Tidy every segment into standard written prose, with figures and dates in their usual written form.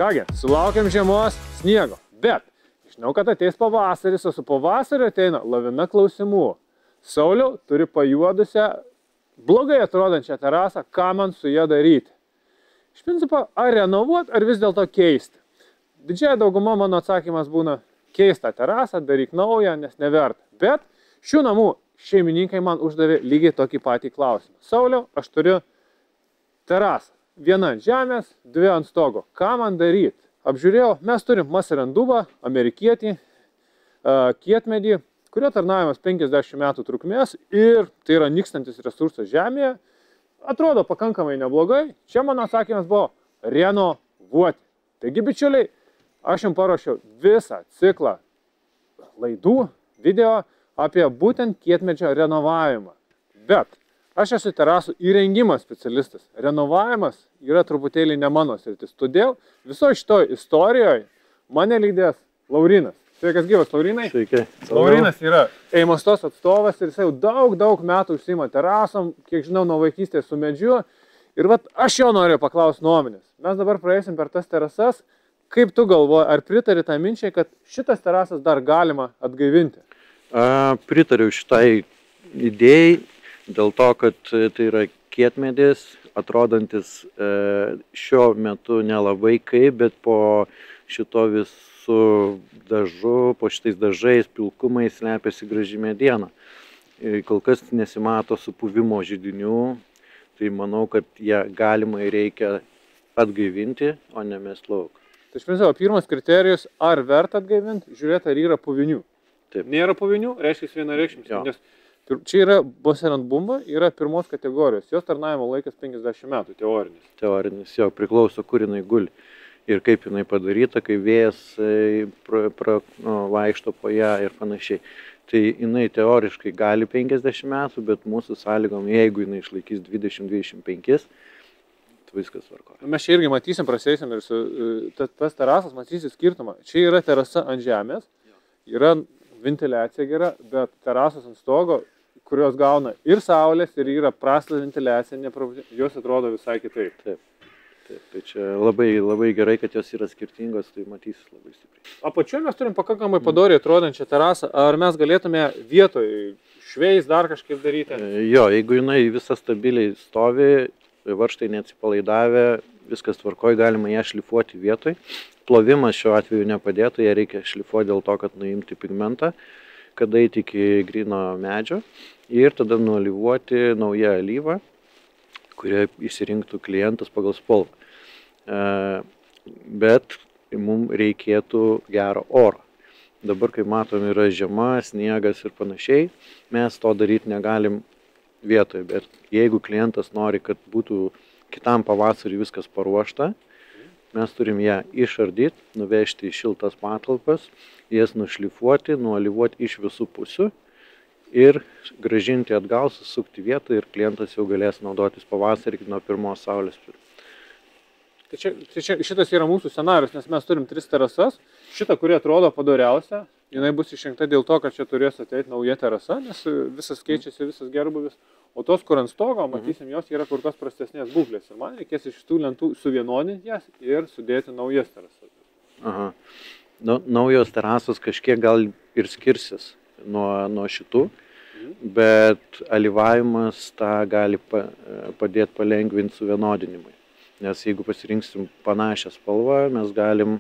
Kągi, sulaukėm žiemos sniego, bet žinau, kad ateis pavasaris, o su pavasariu ateina lavina klausimų. Sauliau turi pajuodusią, blogai atrodančią terasą, ką man su ją daryti. Iš principo, ar renovuoti, ar vis dėlto keisti. Didžiąją daugumą mano atsakymas būna keistą terasą, daryk naują, nes neverta. Bet šių namų šeimininkai man uždavė lygiai tokį patį klausimą. Sauliau, aš turiu terasą. Viena ant žemės, dvi ant stogo. Ką man daryti? Apžiūrėjau, mes turim Masarandubą, amerikietį, kietmedį, kurio tarnavimas 50 metų trukmės ir tai yra nykstantis resursas žemėje. Atrodo pakankamai neblogai. Čia mano atsakymas buvo renovuoti. Taigi, bičiuliai, aš jums paruošiau visą ciklą laidų, video apie būtent kietmedžio renovavimą. Bet aš esu terasų įrengimo specialistas. Renovavimas yra truputėlį ne mano sritis. Todėl visoje šitoje istorijoje mane lydės Laurinas. Sveikas gyvas, Laurinai. Sveiki. Laurinas yra Eimostos atstovas ir jisai jau daug metų užsiima terasom, kiek žinau, nuo vaikystės su medžiu. Ir vat aš jo noriu paklausti nuomonės. Mes dabar praeisim per tas terasas. Kaip tu galvoji, ar pritari tą minčiai, kad šitas terasas dar galima atgaivinti? Pritariu šitai idėjai, dėl to, kad tai yra kietmedis, atrodantis šiuo metu nelabai kaip, bet po šito visų dažu, po šitais dažais, pilkumais slepiasi graži mediena. Kol kas nesimato supuvimo židinių, tai manau, kad ją galima ir reikia atgaivinti, o ne mest lauk. Tai iš principo, pirmas kriterijus, ar verta atgaivinti, žiūrėti, ar yra puvinių. Taip. Nėra puvinių, reiškia vienareikšmis, nes čia yra Masarandubą, yra pirmos kategorijos, jos tarnavimo laikas 50 metų, teorinis. Teorinis, jo, priklauso, kur jinai guli ir kaip jinai padaryta, kai vėjas vaikšto po ją ir panašiai. Tai jinai teoriškai gali 50 metų, bet mūsų sąlygom, jeigu jinai išlaikys 20-25, viskas tvarko. Mes čia irgi matysim, praseisim ir tas terasas matysi skirtumą. Čia yra terasa ant žemės, yra ventiliacija gera, bet terasas ant stogo, kurios gauna ir saulės, ir yra prasta ventiliacija, jos atrodo visai kitaip. Taip. Tai čia labai gerai, kad jos yra skirtingos, tai matysis labai stipriai. Apačioje mes turim pakankamai padoriai atrodančią terasą. Ar mes galėtume vietoj šveis dar kažkaip daryti? Jo, jeigu jinai visą stabiliai stovi, varžtai neatsipalaidavę, viskas tvarkoj, galima ją šlifuoti vietoj. Plovimas šiuo atveju nepadėtų, ją reikia šlifuoti dėl to, kad nuimti pigmentą, kad eiti iki gryno medžio ir tada nualyvuoti naują alyvą, kurią išsirinktų klientas pagal spalvą. Bet mums reikėtų gero oro. Dabar, kaip matom, yra žiema, sniegas ir panašiai, mes to daryti negalim vietoje, bet jeigu klientas nori, kad būtų kitam pavasarį viskas paruošta, mes turim ją išardyti, nuvežti į šiltas patalpas, jas nušlifuoti, nualyvuoti iš visų pusių ir grąžinti atgal, susukti vietą ir klientas jau galės naudotis pavasarį nuo pirmos saulės. Tai šitas yra mūsų scenarius, nes mes turim 3 terasas. Šitą, kuri atrodo padoriausia, jinai bus išrinkta dėl to, kad čia turės ateiti nauja terasa, nes visas keičiasi, visas gerbuvis. O tos, kur ant stogo, matysim, jos yra kur kas prastesnės būklės. Ir man reikės iš šitų lentų suvienodinti jas ir sudėti naujas terasas. Aha. Naujos terasos kažkiek gal ir skirsis nuo šitų, bet alyvavimas tą gali padėti palengvinti suvienodinimui. Nes jeigu pasirinksim panašią spalvą, mes galim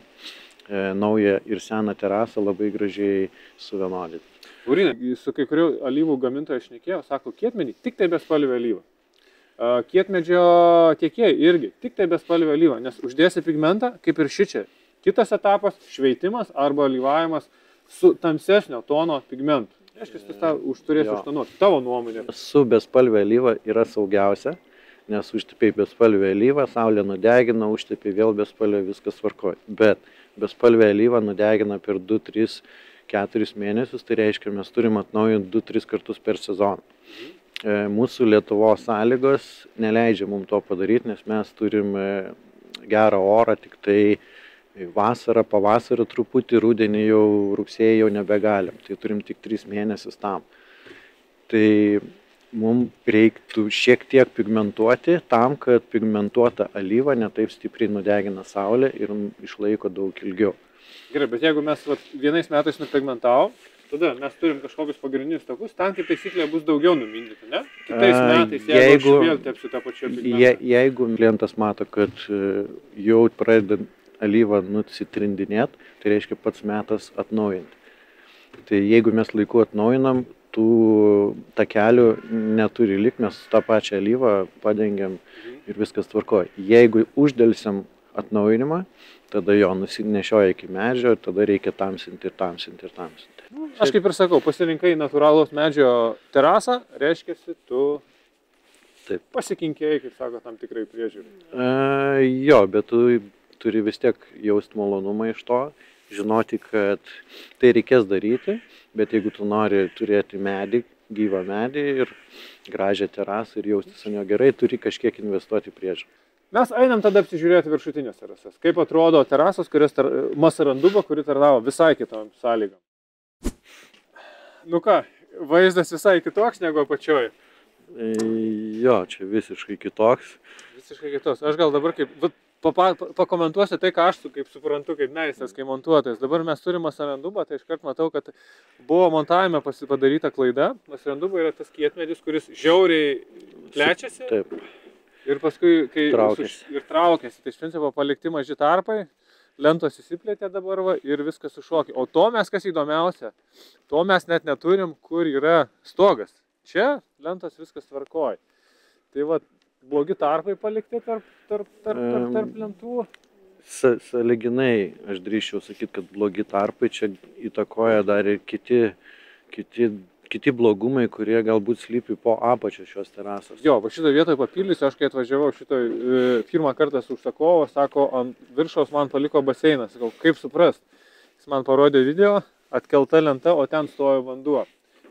naują ir seną terasą labai gražiai suvienodinti. Laurinai, su kai kurių alyvų gamintojai šnekėjo, sako, kietmedį tik tai bespalvė alyva. Kietmedžio tiekėjai irgi tik tai bespalvė alyva, nes uždėsi pigmentą, kaip ir šičia. Kitas etapas – šveitimas arba alyvavimas su tamsesnio tono pigmentu. Reiškia, tu turėsi užtonuoti. Tavo nuomonė. Su bespalvė alyva yra saugiausia, nes užtepiai bespalvę alyvą, saulė nudegina, užtepiai vėl bespalvę, viskas tvarkoja. Bet bespalvę alyvą nudegina per 2-3-4 mėnesius, tai reiškia, mes turim atnaujinti 2-3 kartus per sezoną. Mūsų Lietuvos sąlygos neleidžia mums to padaryti, nes mes turim gerą orą tik tai vasarą, pavasarį truputį, rudenį jau, rugsėjį jau nebegalim. Tai turim tik 3 mėnesius tam. Tai mums reiktų šiek tiek pigmentuoti tam, kad pigmentuota alyva netaip stipriai nudegina saulę ir išlaiko daug ilgiau. Gerai, bet jeigu mes vienais metais nupigmentavom, tada mes turim kažkokius pagrindinius takus, ten kaip taisyklė bus daugiau numindyti, ne? Kitais metais, jeigu aš vėl tepsiu tą pačią pigmentą. Jeigu klientas mato, kad jau pradeda alyvą nusitrindinėti, tai reiškia pats metas atnaujinti. Tai jeigu mes laiku atnaujinam, tų takelių neturi likti, mes tą pačią alyvą padengiam ir viskas tvarkoja. Jeigu uždelsiam atnaujinimą, tada jo nusinešioja iki medžio, tada reikia tamsinti ir tamsinti ir tamsinti. Aš kaip ir sakau, pasirinkai natūralaus medžio terasą, reiškiasi, tu pasikinkėjai, kaip sako, tam tikrai priežiūrai. Jo, bet tu turi vis tiek jausti malonumą iš to, žinoti, kad tai reikės daryti, bet jeigu tu nori turėti medį, gyvą medį ir gražią terasą ir jaustis ant jo gerai, turi kažkiek investuoti priežiūrą. Mes einam tada apsižiūrėti viršutinės terasas. Kaip atrodo terasos, kurios Masaranduba, kuri tarnavo visai kitom sąlygom. Nu ką, vaizdas visai kitoks negu apačioj. Jo, čia visiškai kitoks. Visiškai kitoks. Aš gal dabar kaip pakomentuosiu tai, ką aš kaip suprantu, kaip meistras, kaip montuotojas. Dabar mes turime Masarandubą, tai iškart matau, kad buvo montavime padaryta klaida. Masaranduba yra tas kietmedis, kuris žiauriai plečiasi. Taip. Ir paskui, kai traukiasi. Tai iš principo palikti maži tarpai, lentos įsiplėtė dabar ir viskas sušokė. O to mes, kas įdomiausia, to mes net neturim, kur yra stogas. Čia lentos viskas tvarkoja. Tai blogi tarpai palikti tarp lentų. Sąlyginai, aš drįsčiau sakyti, kad blogi tarpai čia įtakoja dar ir kiti blogumai, kurie galbūt slypi po apačio šios terasos. Jo, va šitą vietoj papildysiu, aš kai atvažiavau pirmą kartą su užsakovu, sako, ant viršaus man paliko baseinas. Sakau, kaip suprast? Jis man parodė video, atkelta lenta, o ten stojo vanduo.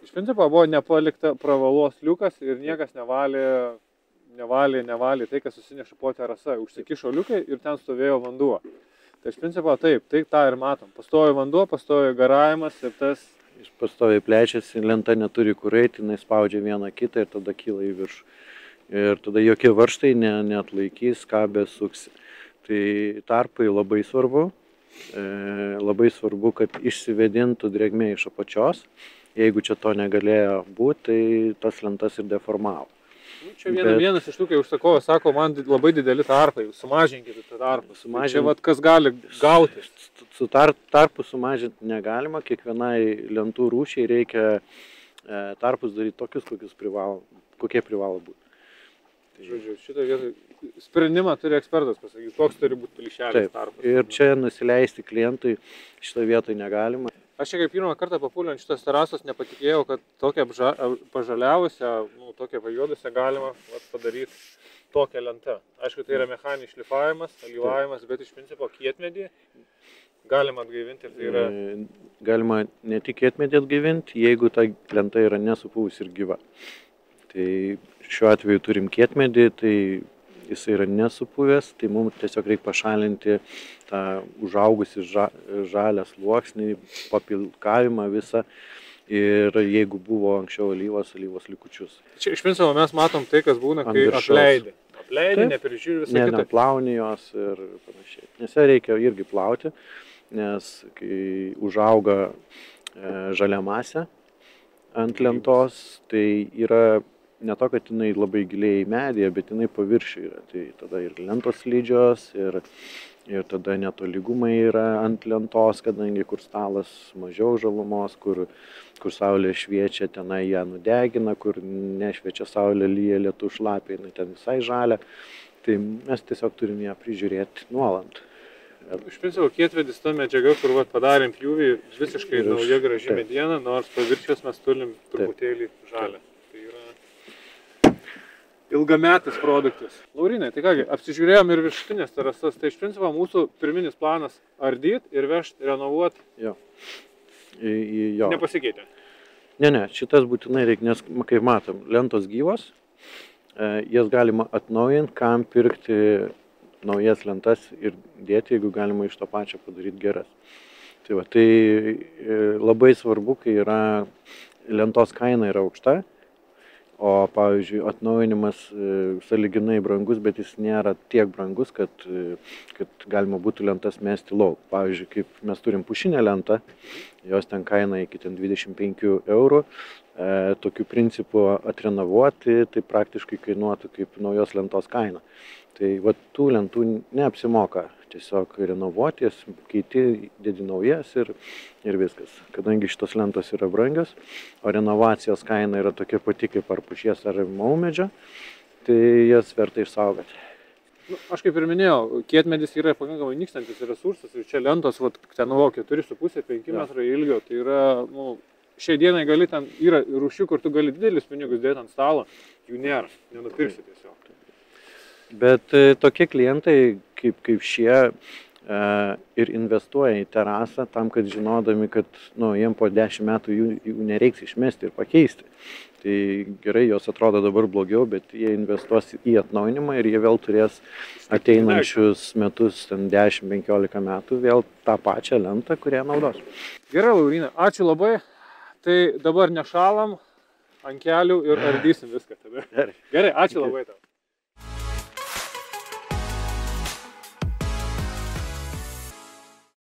Iš principo buvo nepalikta pravalos liukas ir niekas nevalė tai, kas susineša po terasa. Užsikišo liukai ir ten stovėjo vanduo. Tai iš principo taip, tai tą ir matom. Pastojo vanduo, pastojo garavimas ir tas... Jis pastoviai plečiasi, lenta neturi kur eiti, jinai spaudžia vieną kitą ir tada kyla į viršų. Ir tada jokie varžtai neatlaikys, ką besuksi. Tai tarpai labai svarbu. Labai svarbu, kad išsivedintų drėgmė iš apačios. Jeigu čia to negalėjo būti, tai tas lentas ir deformavo. Čia vienas iš tų, kai užsakovas sako, man labai dideli tarpai, sumažinkite tą tarpą. Čia kas gali gauti. Su tarpu sumažinti negalima, kiekvienai lentų rūšiai reikia tarpus daryti tokius, kokie privalo būti. Žodžiu, šitą vietą sprendimą turi ekspertas pasakyti, koks turi būti plyšelis tarpas. Ir čia nusileisti klientui šitą vietą negalima. Aš čia kaip pirmą kartą papuoliau ant šitos terasos nepatikėjau, kad tokią pažaliavusią, tokią pajuodusią galima padaryti tokią lentą. Aišku, tai yra mechaninis šlifavimas, alyvavimas, bet iš principo kietmedį galima atgaivinti ir tai yra... Galima ne tik kietmedį atgaivinti, jeigu ta lenta yra nesupūvusi ir gyva. Tai šiuo atveju turim kietmedį, tai jis yra nesupuvęs, tai mums tiesiog reikia pašalinti tą užaugusį žalią sluoksnį, papilkavimą visą ir jeigu buvo anksčiau alyvos likučius. Čia iš principo mes matom tai, kas būna, kai apleidi. Apleidi, neprižiūri visą kitą. Neplauni jos ir panašiai. Nes ją reikia irgi plauti, nes kai užauga žalia masė ant lentos, tai yra ne to, kad jinai labai giliai į medį, bet jinai paviršių yra. Tai tada ir lentos slidžios, ir tada netolygumai yra ant lentos, kadangi kur stalas mažiau žalumos, kur saulė šviečia, tenai ją nudegina, kur nešviečia saulė, lyja lietus šlapia, jinai ten visai žalia. Tai mes tiesiog turim ją prižiūrėti nuolant. Iš principo kietvedis ta medžiaga, kur padarėm pjūvį, visiškai nauja graži mediena, nors paviršius mes turim truputėlį žalę. Ilgametis produktas. Laurinai, tai kągi, apsižiūrėjom ir viršutinės terasas, tai iš principo mūsų pirminis planas ardyti ir vežti, renovuoti. Jo. Nepasikeitė. Ne, šitas būtinai reikia, nes kaip matom, lentos gyvos, jas galima atnaujinti, kam pirkti naujas lentas ir dėti, jeigu galima iš to pačio padaryti geras. Tai labai svarbu, kai lentos kaina yra aukšta, O, pavyzdžiui, atnaujinimas sąlyginai brangus, bet jis nėra tiek brangus, kad galima būtų lentas mesti lauk. Pavyzdžiui, kaip mes turim pušinę lentą, jos ten kaina iki 25 eurų. Tokiu principu atrenovuoti, tai praktiškai kainuotų kaip naujos lentos kaina. Tai va, tų lentų neapsimoka tiesiog renovuoti, jas keiti, dedi naujas ir viskas. Kadangi šitos lentos yra brangios, o renovacijos kaina yra tokia pati kaip ar pušies ar maumedžio, tai jas verta išsaugoti. Aš kaip ir minėjau, kietmedis yra pakankamai nykstantis resursas ir čia lentos, ten 4,5-5 metrai ilgio, tai yra, šiai dienai gali ten, yra rūšių, kur tu gali didelius pinigus dėti ant stalo, jų nėra, nenupirksi tiesiog. Bet tokie klientai kaip šie ir investuoja į terasą tam, kad žinodami, kad jiem po 10 metų jų nereiks išmesti ir pakeisti. Tai gerai, jos atrodo dabar blogiau, bet jie investuos į atnaujinimą ir jie vėl turės ateinančius metus, 10-15 metų, vėl tą pačią lentą, kurią naudos. Gerai, Lauryna, ačiū labai. Tai dabar nešalam ant kelių ir ardysim viską tada. Gerai, ačiū labai tau.